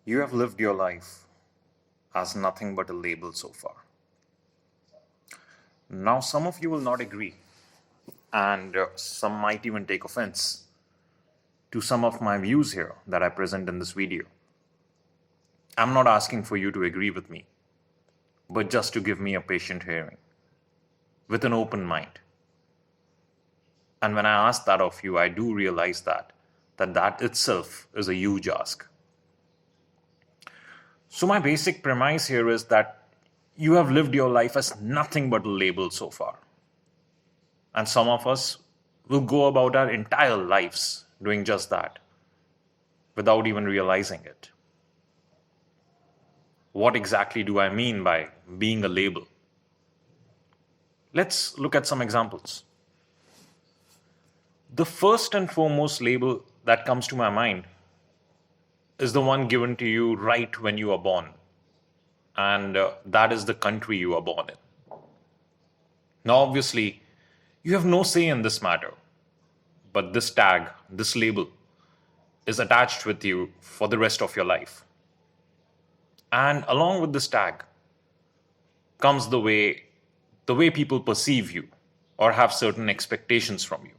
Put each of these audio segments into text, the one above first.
You have lived your life as nothing but a label so far. Now, some of you will not agree, and some might even take offense to some of my views here that I present in this video. I'm not asking for you to agree with me, but just to give me a patient hearing with an open mind. And when I ask that of you, I do realize that itself is a huge ask. So, my basic premise here is that you have lived your life as nothing but a label so far. And some of us will go about our entire lives doing just that without even realizing it. What exactly do I mean by being a label? Let's look at some examples. The first and foremost label that comes to my mind is the one given to you right when you are born, and that is the country you are born in. Now, obviously, you have no say in this matter, but this tag, this label, is attached with you for the rest of your life. And along with this tag comes the way people perceive you or have certain expectations from you.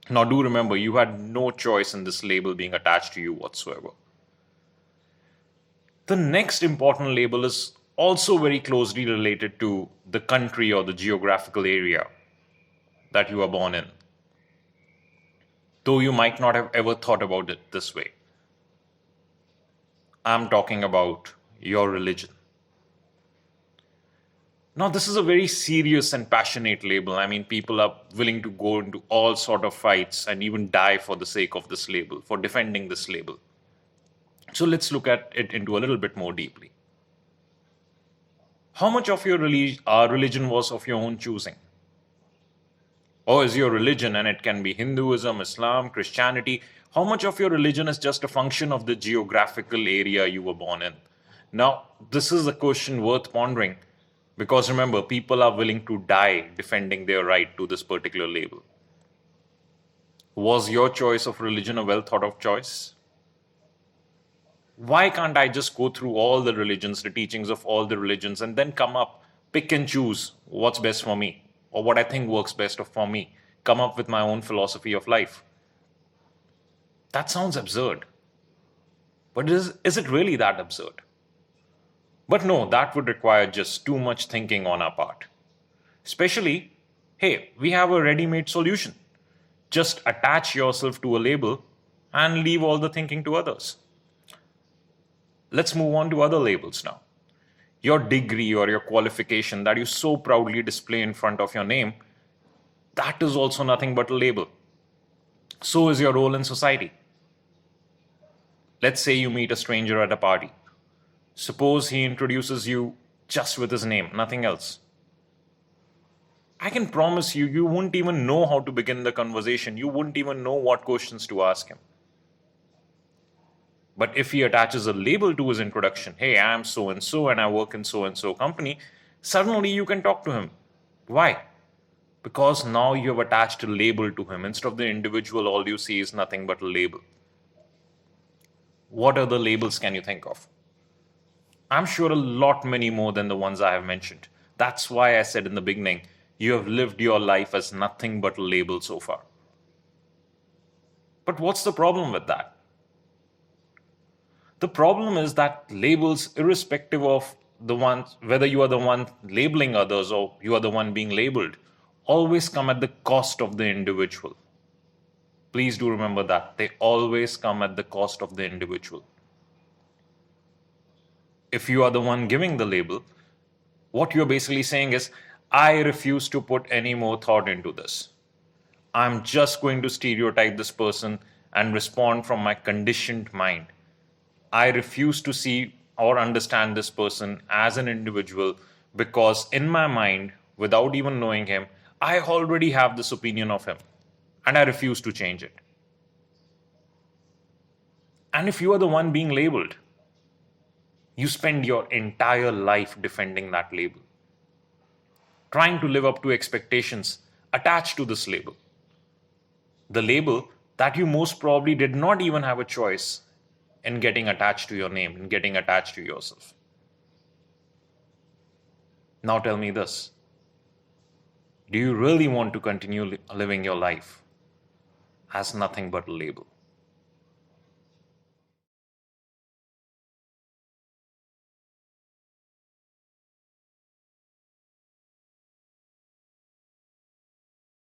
Now, do remember, you had no choice in this label being attached to you whatsoever. The next important label is also very closely related to the country or the geographical area that you are born in, though you might not have ever thought about it this way. I'm talking about your religion. Now, this is a very serious and passionate label. I mean, people are willing to go into all sort of fights and even die for the sake of this label, for defending this label. So let's look at it into a little bit more deeply. How much of your religion was of your own choosing? Or is your religion, and it can be Hinduism, Islam, Christianity, how much of your religion is just a function of the geographical area you were born in? Now, this is a question worth pondering because remember, people are willing to die defending their right to this particular label. Was your choice of religion a well thought of choice? Why can't I just go through all the religions, the teachings of all the religions, and then come up, pick and choose what's best for me or what I think works best for me, come up with my own philosophy of life? That sounds absurd. But is it really that absurd? But no, that would require just too much thinking on our part. Especially, hey, we have a ready made solution. Just attach yourself to a label and leave all the thinking to others. Let's move on to other labels now. Your degree or your qualification that you so proudly display in front of your name, that is also nothing but a label. So is your role in society. Let's say you meet a stranger at a party. Suppose he introduces you just with his name, nothing else. I can promise you, you wouldn't even know how to begin the conversation. You wouldn't even know what questions to ask him. But if he attaches a label to his introduction, hey, I'm so and I work in so and so company, suddenly you can talk to him. Why? Because now you have attached a label to him. Instead of the individual, all you see is nothing but a label. What other labels can you think of? I'm sure a lot many more than the ones I have mentioned. That's why I said in the beginning, you have lived your life as nothing but a label so far. But what's the problem with that? The problem is that labels, irrespective of the one, whether you are the one labeling others or you are the one being labeled, always come at the cost of the individual. Please do remember that. They always come at the cost of the individual. If you are the one giving the label, what you're basically saying is, I refuse to put any more thought into this. I'm just going to stereotype this person and respond from my conditioned mind. I refuse to see or understand this person as an individual because in my mind, without even knowing him, I already have this opinion of him and I refuse to change it. And if you are the one being labeled, you spend your entire life defending that label, trying to live up to expectations attached to this label. The label that you most probably did not even have a choice in getting attached to your name, in getting attached to yourself. Now tell me this. Do you really want to continue living your life as nothing but a label?